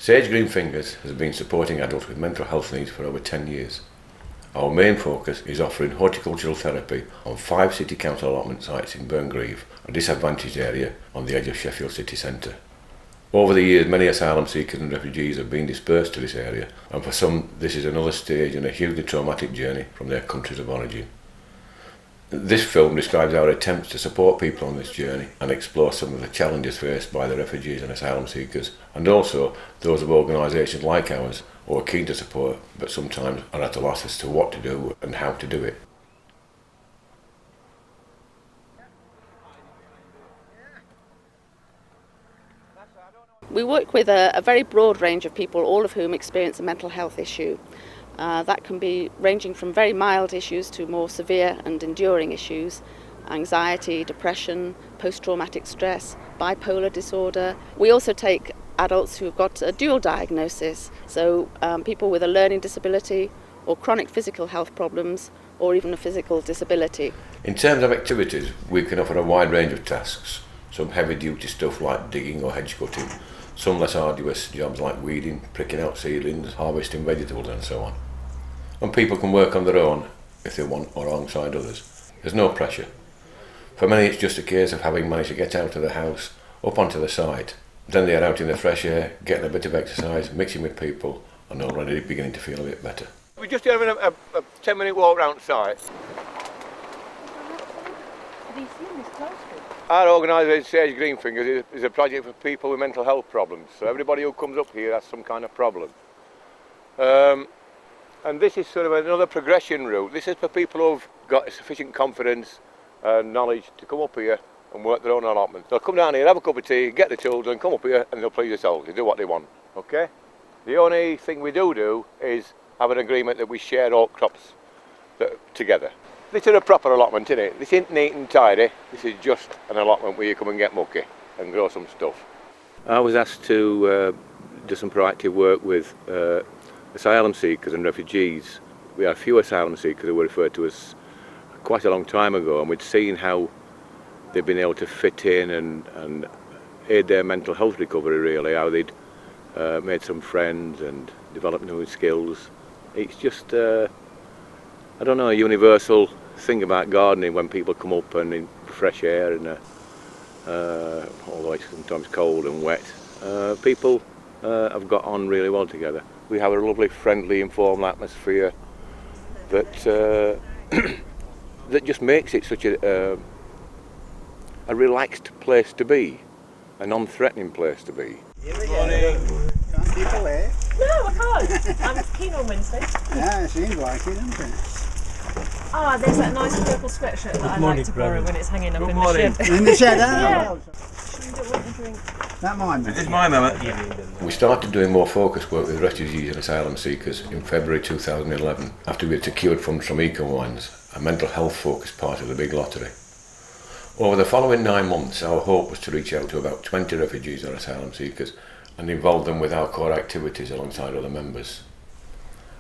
Sage Greenfingers has been supporting adults with mental health needs for over 10 years. Our main focus is offering horticultural therapy on 5 city council allotment sites in Burngreave, a disadvantaged area on the edge of Sheffield city centre. Over the years, many asylum seekers and refugees have been dispersed to this area, and for some this is another stage in a hugely traumatic journey from their countries of origin. This film describes our attempts to support people on this journey and explore some of the challenges faced by the refugees and asylum seekers, and also those of organisations like ours who are keen to support but sometimes are at a loss as to what to do and how to do it. We work with a very broad range of people, all of whom experience a mental health issue. That can be ranging from very mild issues to more severe and enduring issues: anxiety, depression, post-traumatic stress, bipolar disorder. We also take adults who have got a dual diagnosis, so people with a learning disability or chronic physical health problems or even a physical disability. In terms of activities, we can offer a wide range of tasks, some heavy duty stuff like digging or hedge cutting, some less arduous jobs like weeding, pricking out seedlings, harvesting vegetables and so on. And people can work on their own if they want or alongside others. There's no pressure. For many it's just a case of having managed to get out of the house, up onto the site. Then they are out in the fresh air, getting a bit of exercise, mixing with people and already beginning to feel a bit better. We're just having a 10-minute walk round site. Our organisation, Sage Greenfingers, is a project for people with mental health problems. So everybody who comes up here has some kind of problem. And this is sort of another progression route. This is for people who've got sufficient confidence and knowledge to come up here and work their own allotment. They'll come down here, have a cup of tea, get the children, come up here and they'll please themselves. They do what they want, okay? The only thing we do is have an agreement that we share all crops together. This is a proper allotment, isn't it? This isn't neat and tidy. This is just an allotment where you come and get mucky and grow some stuff. I was asked to do some proactive work with asylum seekers and refugees. We had a few asylum seekers who were referred to us quite a long time ago, and we'd seen how they'd been able to fit in and aid their mental health recovery, really, how they'd made some friends and developed new skills. It's just, I don't know, a universal thing about gardening when people come up and in fresh air and although it's sometimes cold and wet, people have got on really well together. We have a lovely, friendly, informal atmosphere that that just makes it such a relaxed place to be, a non-threatening place to be. Morning. Can't keep away. No, I can't. I'm keen on Wednesday. Yeah, it seems like it, doesn't it? Ah, there's that nice purple sweatshirt that I like to borrow when it's hanging up in the shed. In the shed, Yeah. well, that mine. Is this my mama? We started doing more focused work with refugees and asylum seekers in February 2011 after we had secured funds from Ecominds, a mental health focused part of the big lottery. Over the following 9 months, our hope was to reach out to about 20 refugees or asylum seekers and involve them with our core activities alongside other members.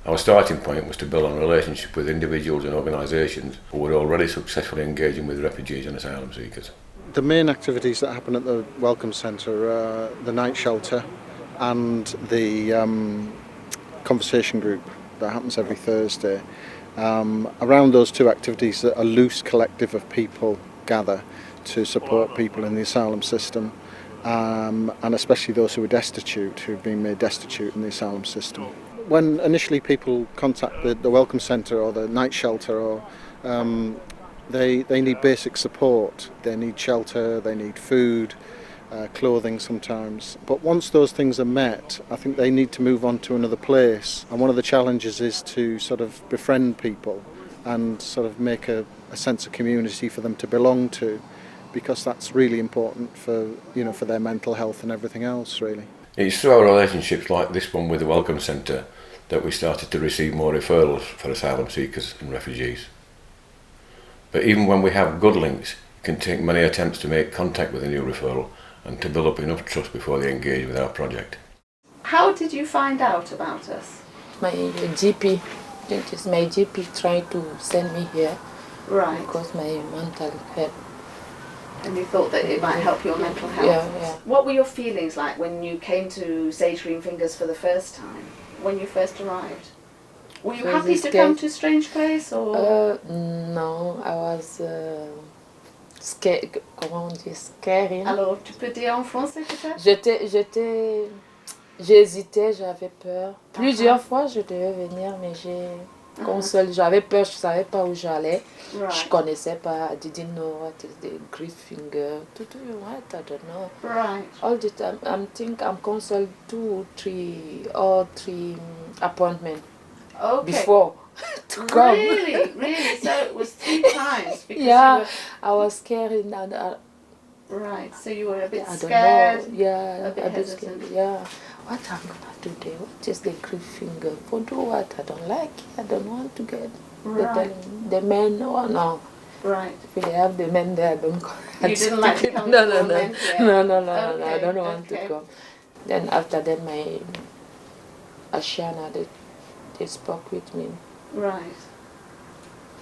Our starting point was to build on a relationship with individuals and organisations who were already successfully engaging with refugees and asylum seekers. The main activities that happen at the Welcome Centre are the night shelter and the conversation group that happens every Thursday. Around those two activities, a loose collective of people gather to support people in the asylum system, and especially those who are destitute, who've been made destitute in the asylum system. When initially people contact the Welcome Centre or the night shelter, or they need basic support. They need shelter, they need food, clothing sometimes. But once those things are met, I think they need to move on to another place. And one of the challenges is to sort of befriend people and sort of make a sense of community for them to belong to, because that's really important for, you know, for their mental health and everything else, really. It's through our relationships like this one with the Welcome Centre that we started to receive more referrals for asylum seekers and refugees. But even when we have good links, it can take many attempts to make contact with a new referral and to build up enough trust before they engage with our project. How did you find out about us? My GP, my GP tried to send me here. Right. Because my mental health And you thought that it might help your mental health? Yeah. What were your feelings like when you came to Sage Greenfingers for the first time, when you first arrived? Were you happy to come to a strange place, or? No, I was scared. Comment on dit scared? Alors, tu peux dire en français peut-être? J'hésitais, j'avais peur. Plusieurs fois, je devais venir, mais j'avais peur, je savais pas où j'allais. Right. Je connaissais pas. I didn't know what is the Greenfingers. What? I don't know. Right. All the time, I'm consult 3 appointments Okay. before to come. Really? So it was 3 times? Because Yeah, I was scared and right, so you were a bit I don't scared? know. Yeah, a bit hesitant. scared. Yeah. What I'm gonna do there? What is the Greenfinger? For do what? I don't like it. I don't want to get the men. Oh no. Right. If they have the men there, I don't go. You didn't like to come No. to men here? No. Okay, I don't want to okay. come. Then after that, my Ashana, they spoke with me. Right.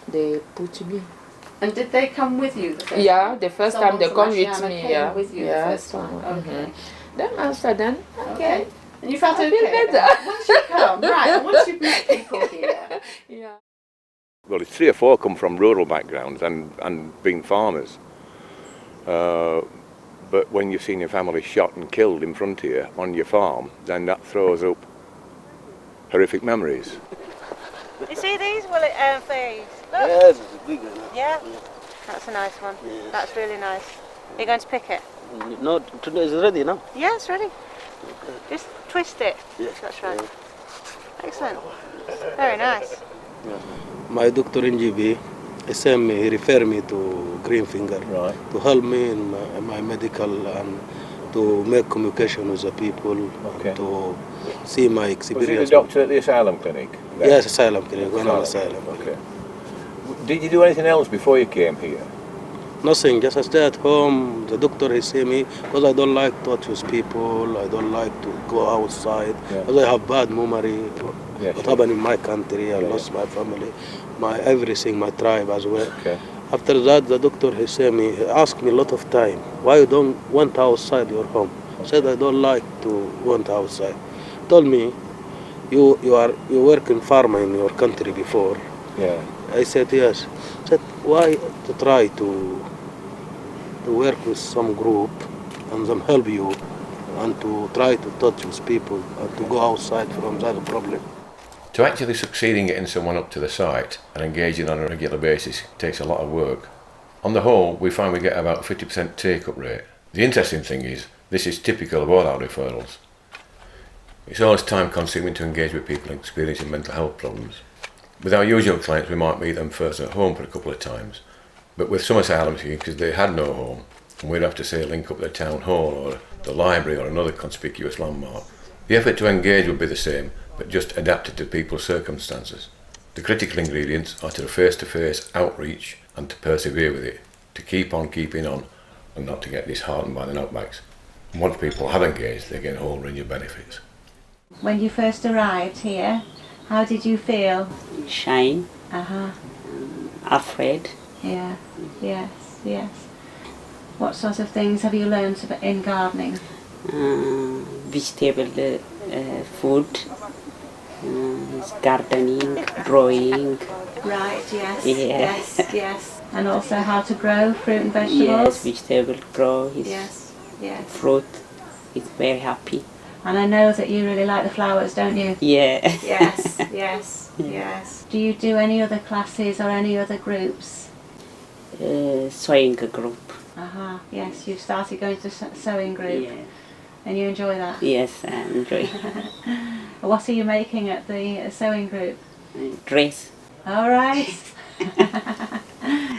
They put me. And did they come with you the first Yeah, time? the first Someone time they from come with Ashana me. came Yeah, with you yeah, the first time. someone, Okay. Then after then, okay. And you felt I okay? feel better. Once you come, right, and once you've met people here. Yeah. Well, it's 3 or 4 come from rural backgrounds and being farmers. But when you've seen your family shot and killed in front of you on your farm, then that throws up horrific memories. You see these? Will it fade? Look. Yes, it's big enough. Yeah? That's a nice one. Yes. That's really nice. You're going to pick it? No, today is ready now. Yeah, it's ready. Just twist it. Yes. That's right. Excellent. Very nice. My doctor in GB, he referred me to Greenfinger to help me in my medical and to make communication with the people, to see my experience. Was he the doctor at the asylum clinic? Then? Yes, asylum clinic, asylum. Okay. Did you do anything else before you came here? Nothing, just I stay at home. The doctor, he see me, because I don't like to touch with people, I don't like to go outside, because I have bad memory. What happened in my country, I lost my family, my everything, my tribe as well. Okay. After that, the doctor, he said me, he asked me a lot of time, why you don't want outside your home? I said, I don't like to want outside. Told me, you work in farmer in your country before. Yeah. I said, yes. I said, why to try to work with some group and them help you and to try to touch with people and to go outside from that problem. To actually succeed in getting someone up to the site and engaging on a regular basis takes a lot of work. On the whole, we find we get about 50% take-up rate. The interesting thing is, this is typical of all our referrals. It's always time-consuming to engage with people experiencing mental health problems. With our usual clients, we might meet them first at home for a couple of times. But with some asylums here, because they had no home, and we'd have to say link up the town hall or the library or another conspicuous landmark, the effort to engage would be the same, but just adapted to people's circumstances. The critical ingredients are to face-to-face outreach and to persevere with it, to keep on keeping on and not to get disheartened by the knockbacks. And once people have engaged, they get a whole range of benefits. When you first arrived here, how did you feel? Shy, afraid. Yeah, yes. What sort of things have you learned in gardening? Vegetable food, gardening, growing. Right, Yes. yes. And also how to grow fruit and vegetables? Yes, vegetable grow. Yes. Fruit is very happy. And I know that you really like the flowers, don't you? Yeah. Yes. Do you do any other classes or any other groups? Sowing group. Yes, you've started going to sewing group. Yeah. And you enjoy that? Yes, I enjoy. What are you making at the sewing group? Dress. All right.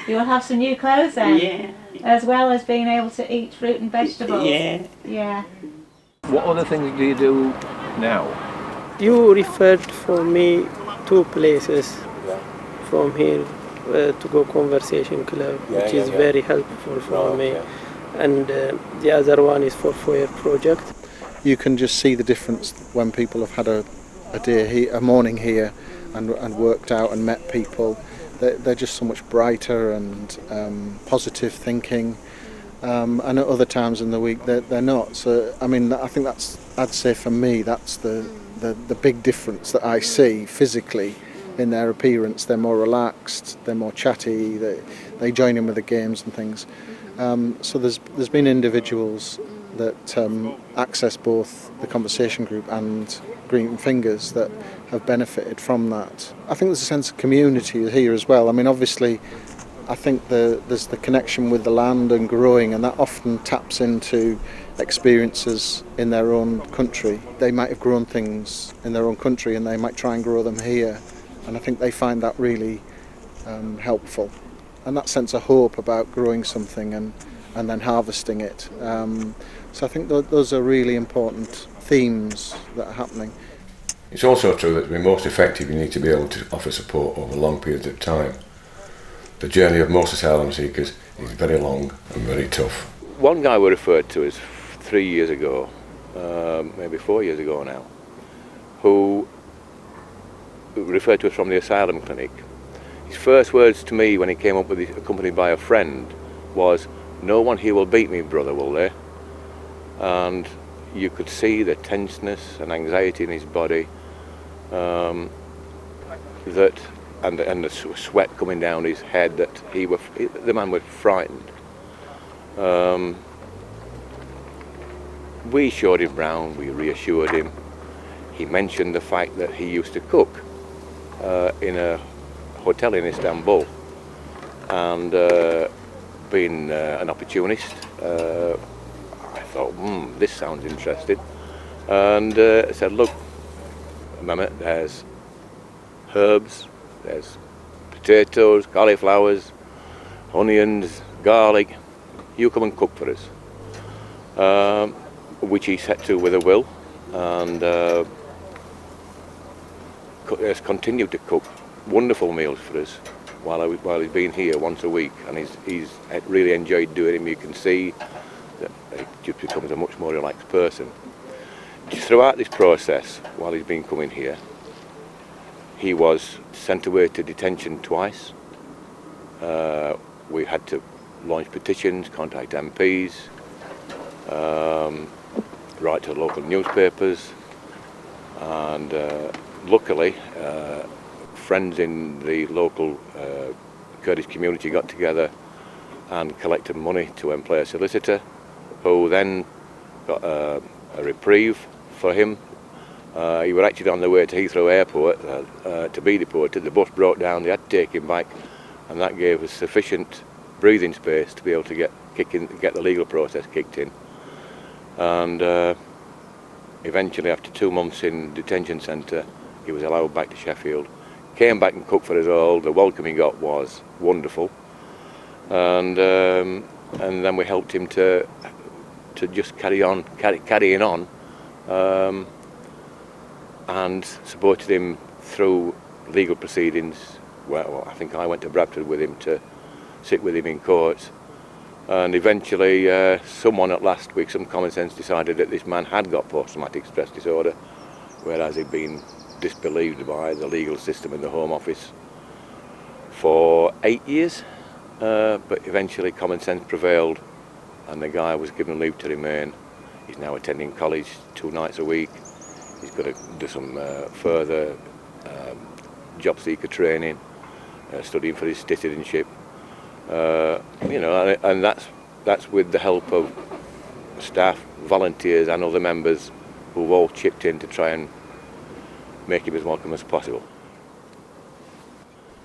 You will have some new clothes then? Yeah. As well as being able to eat fruit and vegetables? Yeah. What other things do you do now? You referred for me 2 places from here to go conversation club, which is very helpful for me. And the other one is for foyer project. You can just see the difference when people have had a day here, a morning here, and worked out and met people. They're just so much brighter and positive thinking, and at other times in the week they're not. So I mean, I think I'd say for me that's the big difference that I see physically in their appearance. They're more relaxed, they're more chatty, they join in with the games and things. So there's been individuals that access both the conversation group and Greenfingers that have benefited from that. I think there's a sense of community here as well. I mean, obviously, I think there's the connection with the land and growing, and that often taps into experiences in their own country. They might have grown things in their own country and they might try and grow them here, and I think they find that really helpful. And that sense of hope about growing something and then harvesting it. So I think those are really important themes that are happening. It's also true that to be most effective you need to be able to offer support over long periods of time. The journey of most asylum seekers is very long and very tough. One guy we referred to is 3 years ago, maybe 4 years ago now, who referred to us from the asylum clinic. His first words to me when he came up with it, accompanied by a friend, was, "No one here will beat me, brother, will they?" And you could see the tenseness and anxiety in his body, and the sweat coming down his head, that the man was frightened. We showed him round, we reassured him. He mentioned the fact that he used to cook in a hotel in Istanbul, and being an opportunist, I thought, this sounds interesting, and said, "Look, Mehmet, there's herbs, there's potatoes, cauliflowers, onions, garlic, you come and cook for us," which he set to with a will, and has continued to cook wonderful meals for us while he's been here once a week, and he's really enjoyed doing it. You can see that he just becomes a much more relaxed person. Just throughout this process, while he's been coming here, he was sent away to detention twice. We had to launch petitions, contact MPs, write to local newspapers, and luckily friends in the local Kurdish community got together and collected money to employ a solicitor, who then got a reprieve for him. He was actually on the way to Heathrow Airport to be deported. The bus broke down, they had to take him back, and that gave us sufficient breathing space to be able to get the legal process kicked in. And eventually, after 2 months in detention centre, he was allowed back to Sheffield. Came back and cooked for us all. The welcome he got was wonderful, and then we helped him to just carrying on, and supported him through legal proceedings. Well, I think I went to Bradford with him to sit with him in court, and eventually someone at last week, some common sense, decided that this man had got post-traumatic stress disorder, whereas he'd been disbelieved by the legal system in the Home Office for 8 years, but eventually common sense prevailed and the guy was given leave to remain. He's now attending college 2 nights a week. He's got to do some further job seeker training, studying for his citizenship, and that's with the help of staff, volunteers and other members who've all chipped in to try and make him as welcome as possible.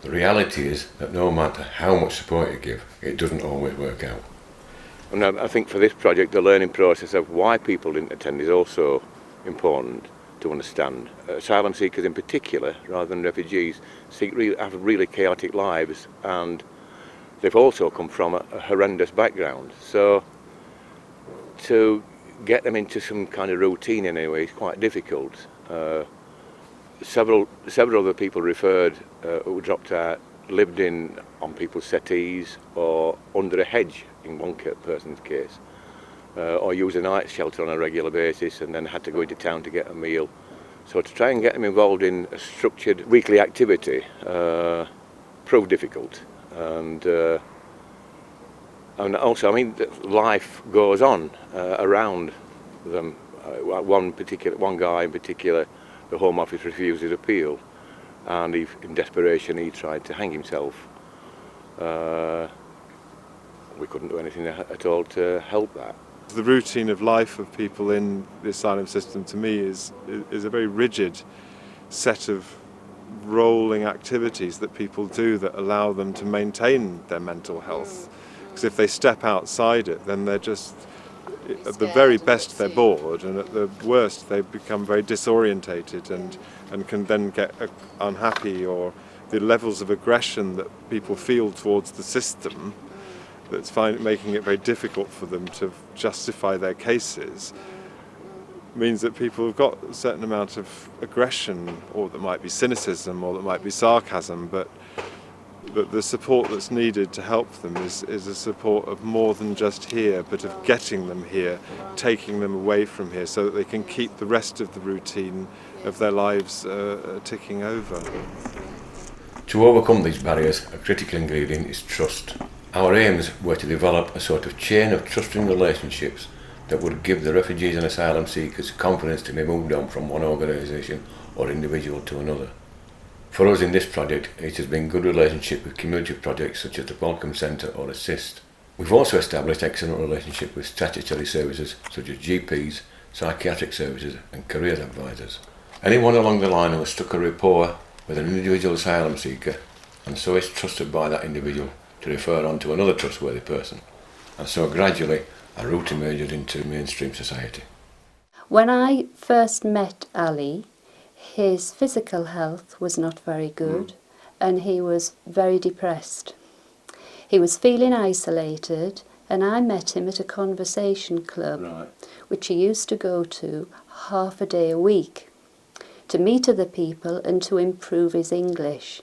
The reality is that no matter how much support you give, it doesn't always work out. And I think for this project, the learning process of why people didn't attend is also important to understand. Asylum seekers in particular, rather than refugees, have really chaotic lives, and they've also come from a horrendous background. So to get them into some kind of routine in any way is quite difficult. Several other people referred who dropped out lived on people's settees or under a hedge in one person's case, or used a night shelter on a regular basis and then had to go into town to get a meal. So to try and get them involved in a structured weekly activity proved difficult, and And also, I mean, life goes on around them. One guy in particular, the Home Office refused his appeal, and in desperation he tried to hang himself. We couldn't do anything at all to help that. The routine of life of people in the asylum system, to me, is a very rigid set of rolling activities that people do that allow them to maintain their mental health. Because if they step outside it, then they're just, at the very best they're bored, and at the worst they become very disorientated and can then get unhappy, or the levels of aggression that people feel towards the system that's making it very difficult for them to justify their cases means that people have got a certain amount of aggression, or that might be cynicism, or that might be sarcasm, but the support that's needed to help them is a support of more than just here, but of getting them here, taking them away from here, so that they can keep the rest of the routine of their lives ticking over. To overcome these barriers, a critical ingredient is trust. Our aims were to develop a sort of chain of trusting relationships that would give the refugees and asylum seekers confidence to be moved on from one organisation or individual to another. For us in this project, it has been good relationship with community projects such as the Welcome Centre or Assist. We've also established excellent relationship with statutory services such as GPs, psychiatric services and career advisors. Anyone along the line who has struck a rapport with an individual asylum seeker and so is trusted by that individual to refer on to another trustworthy person, and so gradually a route emerges into mainstream society. When I first met Ali, his physical health was not very good, and he was very depressed. He was feeling isolated, and I met him at a conversation club, which he used to go to half a day a week, to meet other people and to improve his English.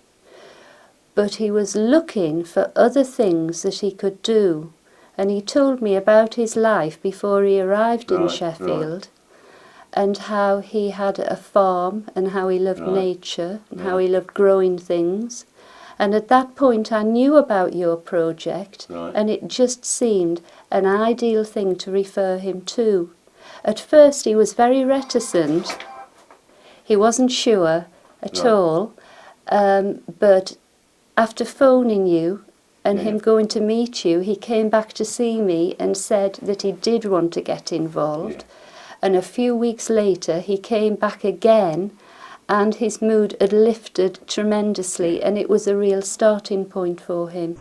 But he was looking for other things that he could do, and he told me about his life before he arrived in Sheffield, and how he had a farm, and how he loved nature, and how he loved growing things. And at that point I knew about your project, and it just seemed an ideal thing to refer him to. At first he was very reticent, he wasn't sure at all, but after phoning you and him going to meet you, he came back to see me and said that he did want to get involved. And a few weeks later he came back again, and his mood had lifted tremendously, and it was a real starting point for him.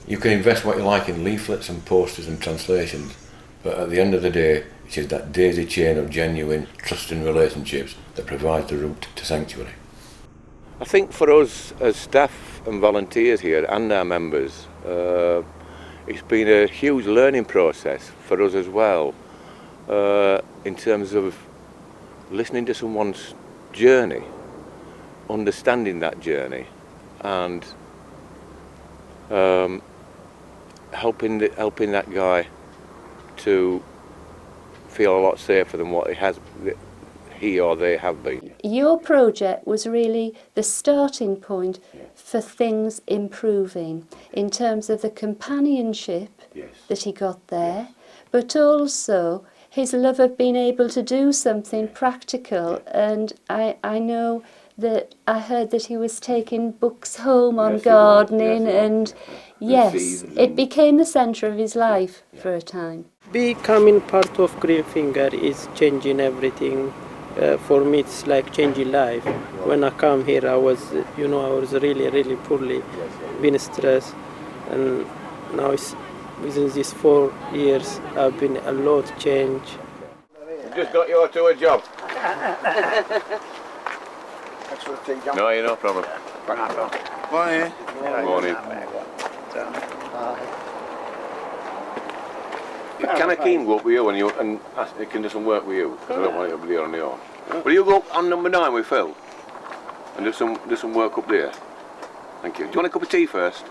You can invest what you like in leaflets and posters and translations, but at the end of the day it is that daisy chain of genuine, trusting relationships that provides the route to sanctuary. I think for us as staff and volunteers here and our members, it's been a huge learning process for us as well, in terms of listening to someone's journey, understanding that journey, and helping that guy to feel a lot safer than what he or they have been. Your project was really the starting point for things improving in terms of the companionship that he got there, but also his love of being able to do something practical. And I know that I heard that he was taking books home on gardening, and it became the centre of his life for a time. Becoming part of Greenfinger is changing everything. For me, it's like changing life. When I come here, I was really poorly, being stressed, and now within these 4 years, I've been a lot change. We've just got you to a job. Thanks for the tea, John. No, you're no problem. Morning. Morning. Can I keen go up with you and ask if he can do some work with you? Because I don't want it up there on the own. Will you go up on number 9 with Phil and do some work up there? Thank you. Do you want a cup of tea first?